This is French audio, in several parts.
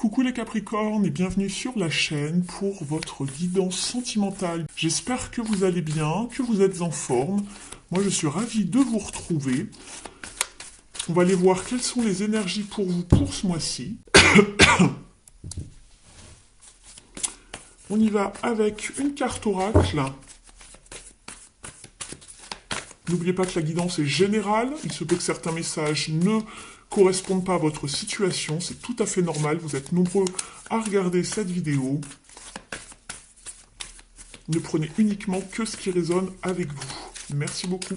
Coucou les Capricornes et bienvenue sur la chaîne pour votre guidance sentimentale. J'espère que vous allez bien, que vous êtes en forme. Moi je suis ravi de vous retrouver. On va aller voir quelles sont les énergies pour vous pour ce mois-ci. On y va avec une carte oracle. N'oubliez pas que la guidance est générale. Il se peut que certains messages ne correspondent pas à votre situation. C'est tout à fait normal. Vous êtes nombreux à regarder cette vidéo. Ne prenez uniquement que ce qui résonne avec vous. Merci beaucoup.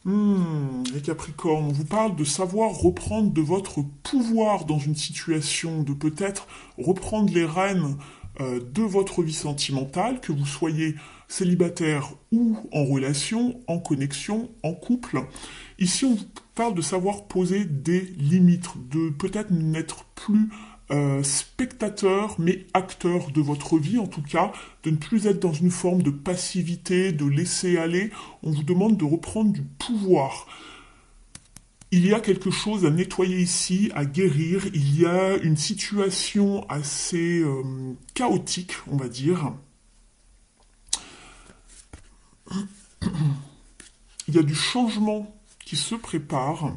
Les Capricornes, on vous parle de savoir reprendre de votre pouvoir dans une situation, de peut-être reprendre les rênes de votre vie sentimentale, que vous soyez célibataire ou en relation, en connexion, en couple. Ici, on vous parle de savoir poser des limites, de peut-être n'être plus spectateur, mais acteur de votre vie, en tout cas, de ne plus être dans une forme de passivité, de laisser aller. On vous demande de reprendre du pouvoir. Il y a quelque chose à nettoyer ici, à guérir. Il y a une situation assez chaotique, on va dire. Il y a du changement qui se prépare.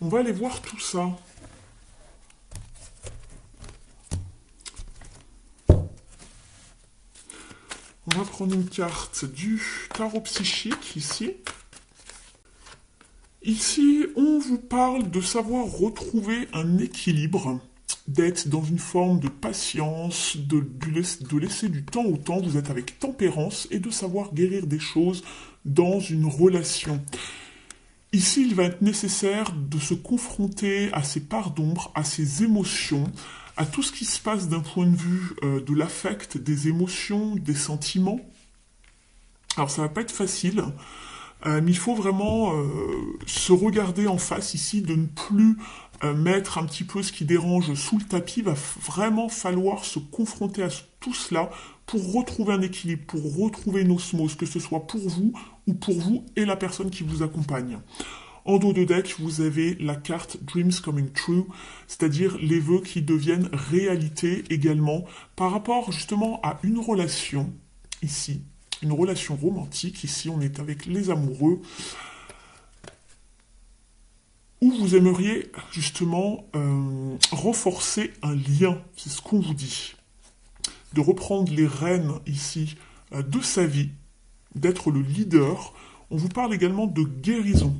On va aller voir tout ça. On va prendre une carte du tarot psychique ici. Ici, on vous parle de savoir retrouver un équilibre, d'être dans une forme de patience, de laisser du temps au temps. Vous êtes avec tempérance et de savoir guérir des choses dans une relation. Ici, il va être nécessaire de se confronter à ses parts d'ombre, à ses émotions, à tout ce qui se passe d'un point de vue de l'affect, des émotions, des sentiments. Alors, ça va pas être facile, mais il faut vraiment se regarder en face ici, de ne plus mettre un petit peu ce qui dérange sous le tapis. Il va vraiment falloir se confronter à tout cela pour retrouver un équilibre, pour retrouver une osmose, que ce soit pour vous ou pour vous et la personne qui vous accompagne. En dos de deck, vous avez la carte Dreams Coming True, c'est-à-dire les vœux qui deviennent réalité également par rapport justement à une relation, ici, une relation romantique, ici on est avec les amoureux, où vous aimeriez justement renforcer un lien, c'est ce qu'on vous dit. De reprendre les rênes ici de sa vie, d'être le leader. On vous parle également de guérison,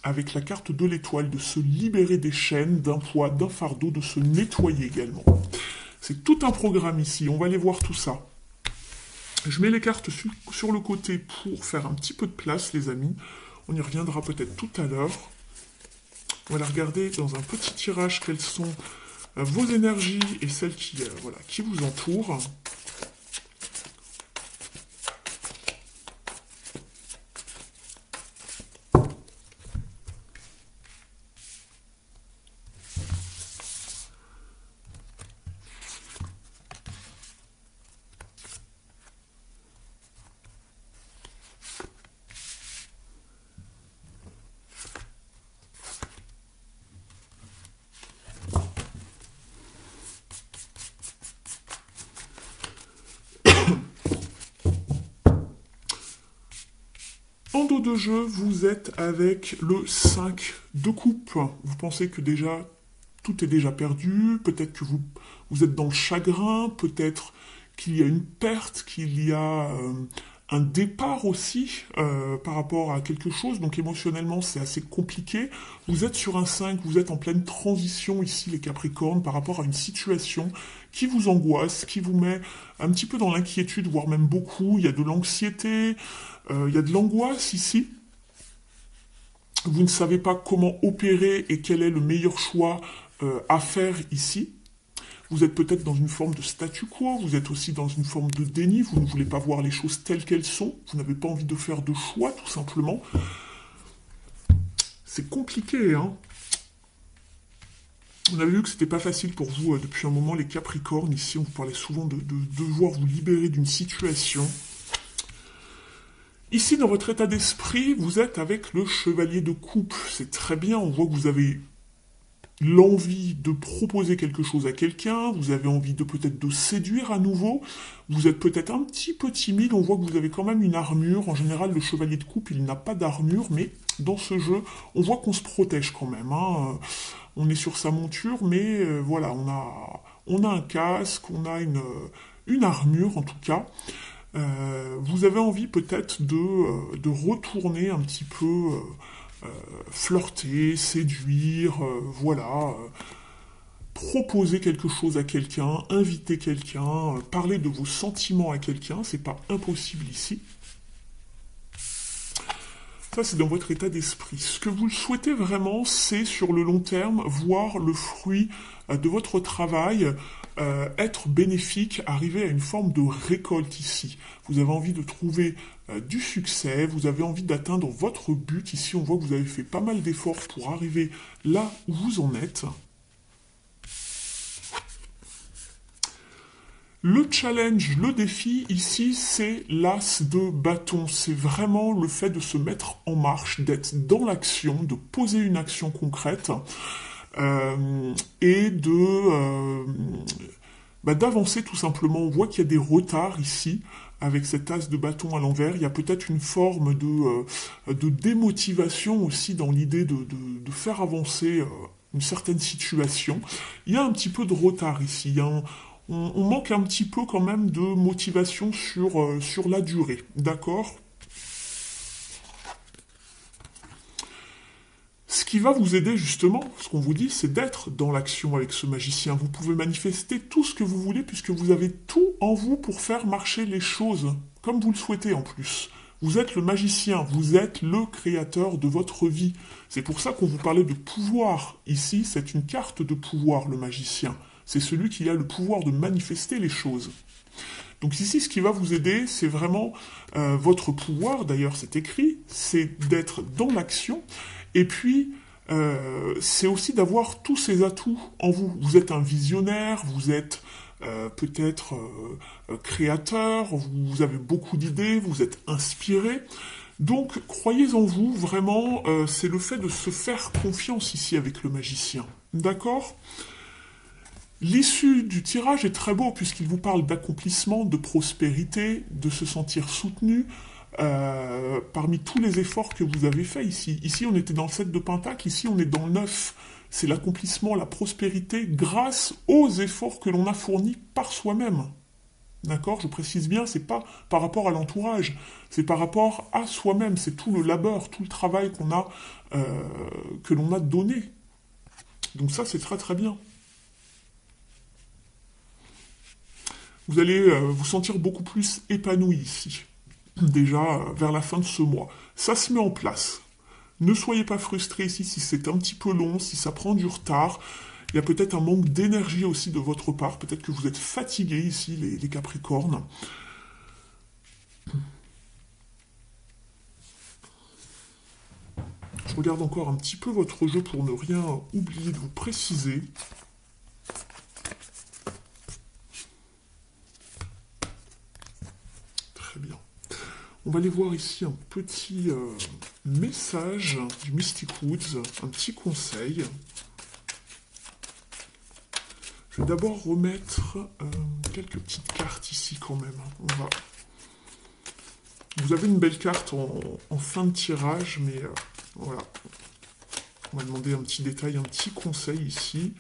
avec la carte de l'étoile, de se libérer des chaînes, d'un poids, d'un fardeau, de se nettoyer également. C'est tout un programme ici, on va aller voir tout ça. Je mets les cartes sur le côté pour faire un petit peu de place, les amis. On y reviendra peut-être tout à l'heure. On va regarder dans un petit tirage quelles sont vos énergies et celles qui vous entourent. En dos de jeu, vous êtes avec le 5 de coupe. Vous pensez que déjà, tout est déjà perdu. Peut-être que vous êtes dans le chagrin. Peut-être qu'il y a une perte, qu'il y a un départ aussi par rapport à quelque chose. Donc émotionnellement, c'est assez compliqué. Vous êtes sur un 5, vous êtes en pleine transition ici, les Capricornes, par rapport à une situation qui vous angoisse, qui vous met un petit peu dans l'inquiétude, voire même beaucoup. Il y a de l'anxiété. Il y a de l'angoisse ici. Vous ne savez pas comment opérer et quel est le meilleur choix à faire ici. Vous êtes peut-être dans une forme de statu quo, vous êtes aussi dans une forme de déni, vous ne voulez pas voir les choses telles qu'elles sont, vous n'avez pas envie de faire de choix, tout simplement. C'est compliqué, hein. On avait vu que c'était pas facile pour vous depuis un moment, les Capricornes. Ici, on vous parlait souvent de devoir vous libérer d'une situation. Ici, dans votre état d'esprit, vous êtes avec le chevalier de coupe. C'est très bien, on voit que vous avez l'envie de proposer quelque chose à quelqu'un, vous avez envie de peut-être de séduire à nouveau, vous êtes peut-être un petit peu timide, on voit que vous avez quand même une armure. En général, le chevalier de coupe, il n'a pas d'armure, mais dans ce jeu, on voit qu'on se protège quand même, hein. On est sur sa monture, mais voilà, on a un casque, on a une armure en tout cas. Vous avez envie peut-être de retourner un petit peu flirter, séduire, voilà, proposer quelque chose à quelqu'un, inviter quelqu'un, parler de vos sentiments à quelqu'un, c'est pas impossible ici. Ça, c'est dans votre état d'esprit. Ce que vous souhaitez vraiment, c'est sur le long terme, voir le fruit de votre travail être bénéfique, arriver à une forme de récolte ici. Vous avez envie de trouver du succès, vous avez envie d'atteindre votre but. Ici, on voit que vous avez fait pas mal d'efforts pour arriver là où vous en êtes. Le challenge, le défi ici, c'est l'as de bâton. C'est vraiment le fait de se mettre en marche, d'être dans l'action, de poser une action concrète et d'avancer tout simplement. On voit qu'il y a des retards ici avec cet as de bâton à l'envers. Il y a peut-être une forme de démotivation aussi dans l'idée de faire avancer une certaine situation. Il y a un petit peu de retard ici. On manque un petit peu quand même de motivation sur la durée, d'accord? Ce qui va vous aider justement, ce qu'on vous dit, c'est d'être dans l'action avec ce magicien. Vous pouvez manifester tout ce que vous voulez puisque vous avez tout en vous pour faire marcher les choses, comme vous le souhaitez en plus. Vous êtes le magicien, vous êtes le créateur de votre vie. C'est pour ça qu'on vous parlait de pouvoir. Ici, c'est une carte de pouvoir, le magicien. C'est celui qui a le pouvoir de manifester les choses. Donc ici, ce qui va vous aider, c'est vraiment votre pouvoir, d'ailleurs c'est écrit, c'est d'être dans l'action, et puis c'est aussi d'avoir tous ces atouts en vous. Vous êtes un visionnaire, vous êtes peut-être créateur, vous avez beaucoup d'idées, vous êtes inspiré. Donc croyez en vous, vraiment, c'est le fait de se faire confiance ici avec le magicien. D'accord ? L'issue du tirage est très beau puisqu'il vous parle d'accomplissement, de prospérité, de se sentir soutenu parmi tous les efforts que vous avez faits ici. Ici, on était dans le 7 de Pentacle, ici, on est dans le 9. C'est l'accomplissement, la prospérité grâce aux efforts que l'on a fournis par soi-même. D'accord? Je précise bien, c'est pas par rapport à l'entourage, c'est par rapport à soi-même. C'est tout le labeur, tout le travail que l'on a donné. Donc ça, c'est très très bien. Vous allez vous sentir beaucoup plus épanoui ici, déjà vers la fin de ce mois. Ça se met en place. Ne soyez pas frustrés ici si c'est un petit peu long, si ça prend du retard. Il y a peut-être un manque d'énergie aussi de votre part. Peut-être que vous êtes fatigués ici, les Capricornes. Je regarde encore un petit peu votre jeu pour ne rien oublier de vous préciser. Très bien. On va aller voir ici un petit message du Mystic Woods, un petit conseil. Je vais d'abord remettre quelques petites cartes ici quand même. Vous avez une belle carte en fin de tirage, mais voilà. On va demander un petit détail, un petit conseil ici.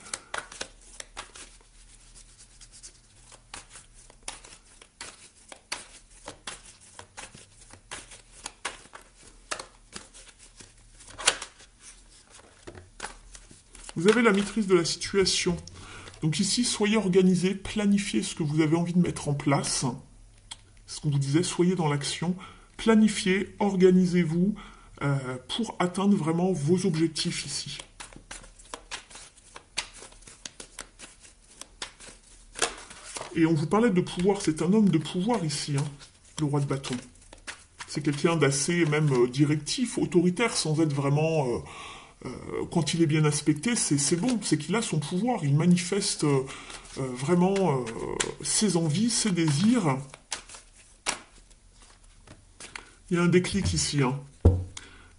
Vous avez la maîtrise de la situation. Donc ici, soyez organisé, planifiez ce que vous avez envie de mettre en place. Ce qu'on vous disait, soyez dans l'action, planifiez, organisez-vous pour atteindre vraiment vos objectifs ici. Et on vous parlait de pouvoir, c'est un homme de pouvoir ici, hein, le roi de bâton. C'est quelqu'un d'assez même directif, autoritaire, sans être vraiment... quand il est bien aspecté, c'est bon, c'est qu'il a son pouvoir, il manifeste vraiment ses envies, ses désirs. Il y a un déclic ici, hein.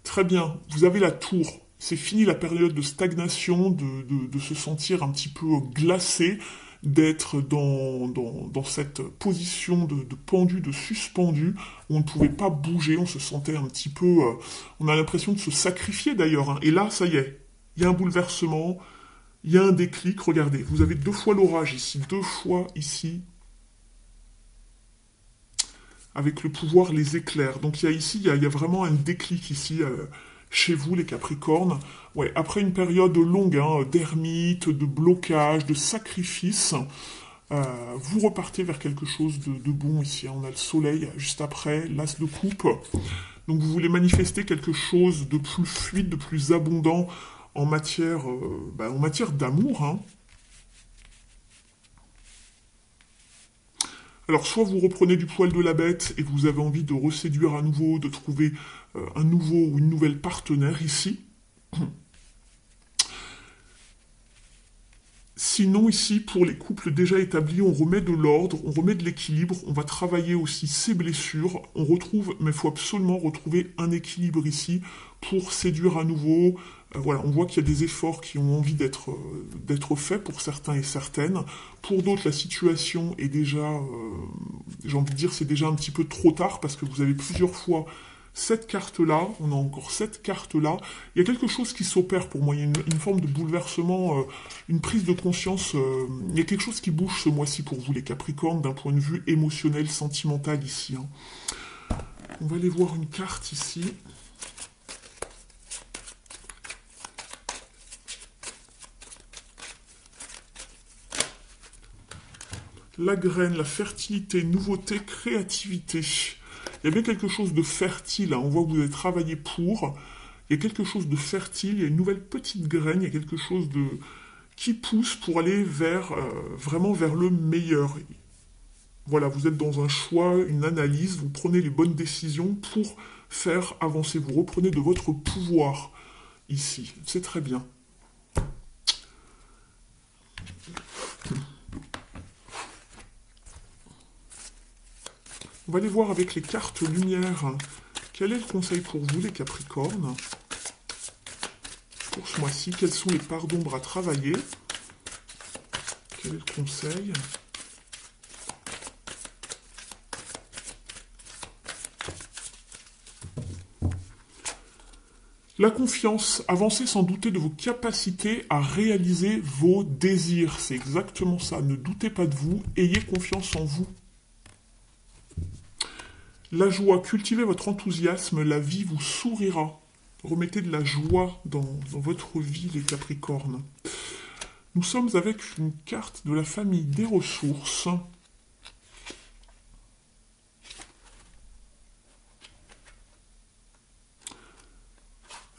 Très bien, vous avez la tour. C'est fini la période de stagnation, de se sentir un petit peu glacé, d'être dans cette position de pendu, de suspendu, où on ne pouvait pas bouger, on se sentait un petit peu... on a l'impression de se sacrifier d'ailleurs, hein. Et là, ça y est, il y a un bouleversement, il y a un déclic. Regardez, vous avez 2 fois l'orage ici, 2 fois ici, avec le pouvoir les éclairs. Donc il y a ici, il y a vraiment un déclic ici chez vous, les Capricornes. Ouais, après une période longue hein, d'ermite, de blocage, de sacrifice, vous repartez vers quelque chose de bon ici. On a le soleil juste après, l'as de coupe. Donc vous voulez manifester quelque chose de plus fluide, de plus abondant en matière d'amour, hein. Alors, soit vous reprenez du poil de la bête et vous avez envie de reséduire à nouveau, de trouver un nouveau ou une nouvelle partenaire ici. Sinon, ici, pour les couples déjà établis, on remet de l'ordre, on remet de l'équilibre, on va travailler aussi ses blessures, on retrouve, mais il faut absolument retrouver un équilibre ici pour séduire à nouveau. Voilà, on voit qu'il y a des efforts qui ont envie d'être faits pour certains et certaines. Pour d'autres, la situation est déjà, j'ai envie de dire, c'est déjà un petit peu trop tard parce que vous avez plusieurs fois cette carte-là, on a encore cette carte-là. Il y a quelque chose qui s'opère pour moi, il y a une forme de bouleversement, une prise de conscience. Il y a quelque chose qui bouge ce mois-ci pour vous, les Capricornes, d'un point de vue émotionnel, sentimental ici, hein. On va aller voir une carte ici. La graine, la fertilité, nouveauté, créativité. Il y a bien quelque chose de fertile, hein. On voit que vous avez travaillé pour. Il y a quelque chose de fertile, il y a une nouvelle petite graine, il y a quelque chose qui pousse pour aller vraiment vers le meilleur. Voilà, vous êtes dans un choix, une analyse, vous prenez les bonnes décisions pour faire avancer. Vous reprenez de votre pouvoir ici. C'est très bien. On va aller voir avec les cartes lumière. Quel est le conseil pour vous, les Capricornes? Pour ce mois-ci, quelles sont les parts d'ombre à travailler? Quel est le conseil? La confiance, avancez sans douter de vos capacités à réaliser vos désirs. C'est exactement ça. Ne doutez pas de vous, ayez confiance en vous. La joie, cultivez votre enthousiasme, la vie vous sourira. Remettez de la joie dans votre vie, les Capricornes. Nous sommes avec une carte de la famille des ressources.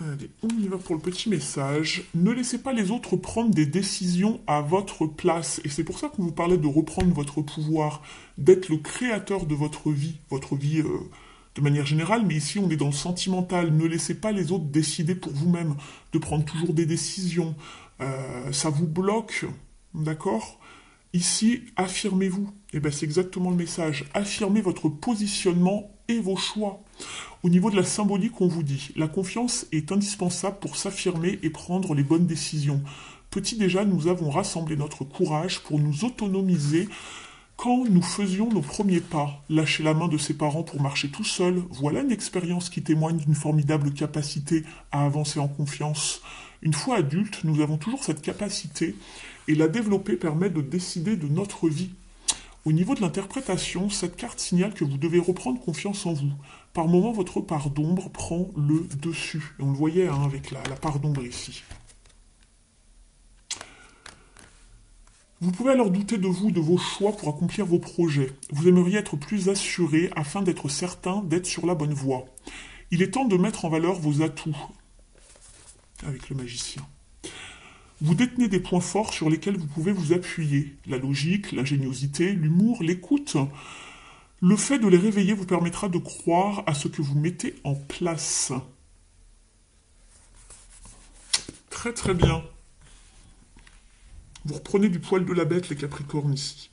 Allez, on y va pour le petit message. Ne laissez pas les autres prendre des décisions à votre place. Et c'est pour ça qu'on vous parlait de reprendre votre pouvoir, d'être le créateur de votre vie de manière générale, mais ici on est dans le sentimental. Ne laissez pas les autres décider pour vous-même, de prendre toujours des décisions. Ça vous bloque, d'accord? Ici, affirmez-vous. Et bien c'est exactement le message. Affirmez votre positionnement et vos choix. Au niveau de la symbolique, on vous dit, la confiance est indispensable pour s'affirmer et prendre les bonnes décisions. Petit déjà, nous avons rassemblé notre courage pour nous autonomiser quand nous faisions nos premiers pas. Lâcher la main de ses parents pour marcher tout seul, voilà une expérience qui témoigne d'une formidable capacité à avancer en confiance. Une fois adulte, nous avons toujours cette capacité et la développer permet de décider de notre vie. Au niveau de l'interprétation, cette carte signale que vous devez reprendre confiance en vous. Par moment, votre part d'ombre prend le dessus. Et on le voyait hein, avec la part d'ombre ici. Vous pouvez alors douter de vous, de vos choix pour accomplir vos projets. Vous aimeriez être plus assuré afin d'être certain d'être sur la bonne voie. Il est temps de mettre en valeur vos atouts. Avec le magicien. Vous détenez des points forts sur lesquels vous pouvez vous appuyer. La logique, l'ingéniosité, l'humour, l'écoute. Le fait de les réveiller vous permettra de croire à ce que vous mettez en place. Très très bien. Vous reprenez du poil de la bête, les Capricornes, ici.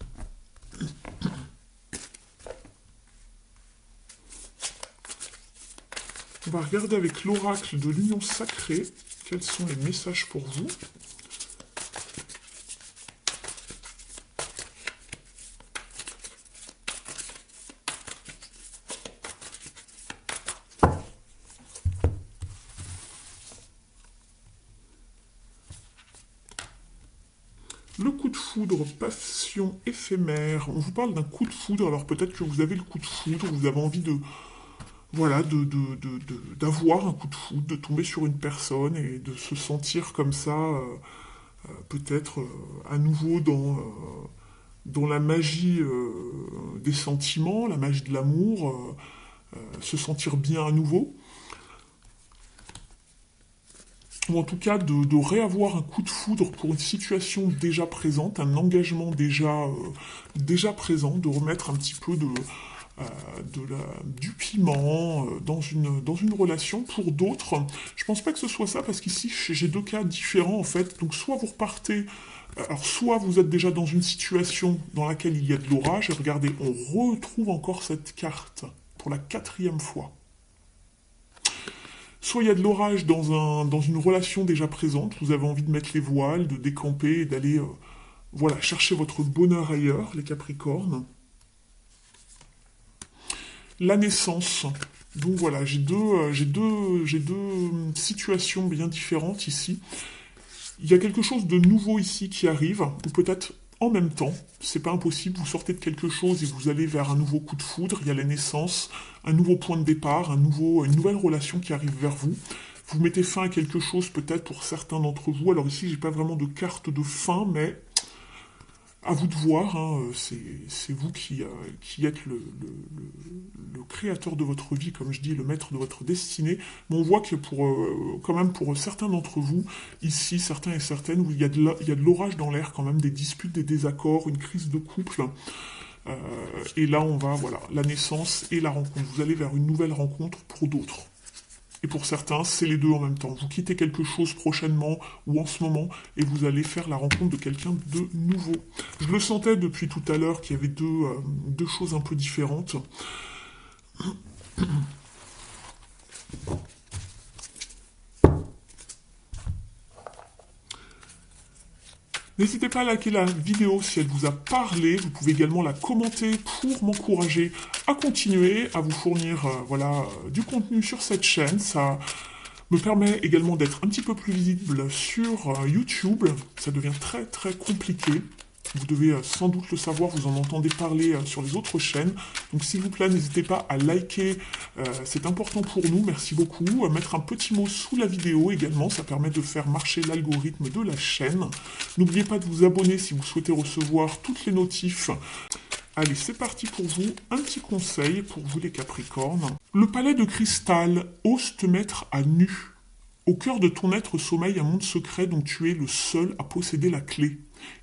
On va regarder avec l'oracle de l'union sacrée quels sont les messages pour vous. Le coup de foudre, passion éphémère. On vous parle d'un coup de foudre, alors peut-être que vous avez le coup de foudre, vous avez envie de, voilà, d'avoir un coup de foudre, de tomber sur une personne et de se sentir comme ça, peut-être à nouveau dans la magie des sentiments, la magie de l'amour, se sentir bien à nouveau. Ou en tout cas de réavoir un coup de foudre pour une situation déjà présente, un engagement déjà présent, de remettre un petit peu du piment dans une relation. Pour d'autres, je pense pas que ce soit ça, parce qu'ici j'ai deux cas différents en fait. Donc soit vous repartez, alors soit vous êtes déjà dans une situation dans laquelle il y a de l'orage, et regardez, on retrouve encore cette carte pour la 4e fois. Soit il y a de l'orage dans une relation déjà présente, vous avez envie de mettre les voiles, de décamper et d'aller voilà, chercher votre bonheur ailleurs, les Capricornes. La naissance. Donc voilà, j'ai deux situations bien différentes ici. Il y a quelque chose de nouveau ici qui arrive, ou peut-être en même temps, c'est pas impossible, vous sortez de quelque chose et vous allez vers un nouveau coup de foudre, il y a la naissance, un nouveau point de départ, une nouvelle relation qui arrive vers vous. Vous mettez fin à quelque chose peut-être pour certains d'entre vous. Alors ici, j'ai pas vraiment de carte de fin, mais à vous de voir, hein, c'est vous qui êtes le créateur de votre vie, comme je dis, le maître de votre destinée. Mais on voit que quand même pour certains d'entre vous, ici, certains et certaines, où il y a de l'orage dans l'air quand même, des disputes, des désaccords, une crise de couple. Et là, on va, voilà, la naissance et la rencontre. Vous allez vers une nouvelle rencontre pour d'autres. Et pour certains, c'est les deux en même temps. Vous quittez quelque chose prochainement ou en ce moment et vous allez faire la rencontre de quelqu'un de nouveau. Je le sentais depuis tout à l'heure qu'il y avait deux choses un peu différentes. N'hésitez pas à liker la vidéo si elle vous a parlé. Vous pouvez également la commenter pour m'encourager à continuer à vous fournir du contenu sur cette chaîne. Ça me permet également d'être un petit peu plus visible sur YouTube. Ça devient très très compliqué. Vous devez sans doute le savoir, vous en entendez parler sur les autres chaînes. Donc s'il vous plaît, n'hésitez pas à liker, c'est important pour nous, merci beaucoup. À mettre un petit mot sous la vidéo également, ça permet de faire marcher l'algorithme de la chaîne. N'oubliez pas de vous abonner si vous souhaitez recevoir toutes les notifs. Allez, c'est parti pour vous. Un petit conseil pour vous les Capricornes. Le palais de cristal ose te mettre à nu. Au cœur de ton être sommeille un monde secret dont tu es le seul à posséder la clé.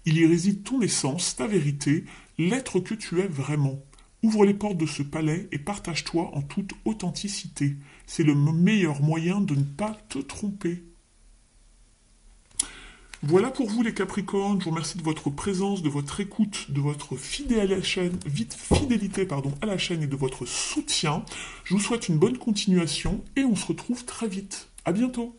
Il y réside ton essence, ta vérité, l'être que tu es vraiment. Ouvre les portes de ce palais et partage-toi en toute authenticité. C'est le meilleur moyen de ne pas te tromper. Voilà pour vous les Capricornes, je vous remercie de votre présence, de votre écoute, de votre fidélité à la chaîne et de votre soutien. Je vous souhaite une bonne continuation et on se retrouve très vite. À bientôt.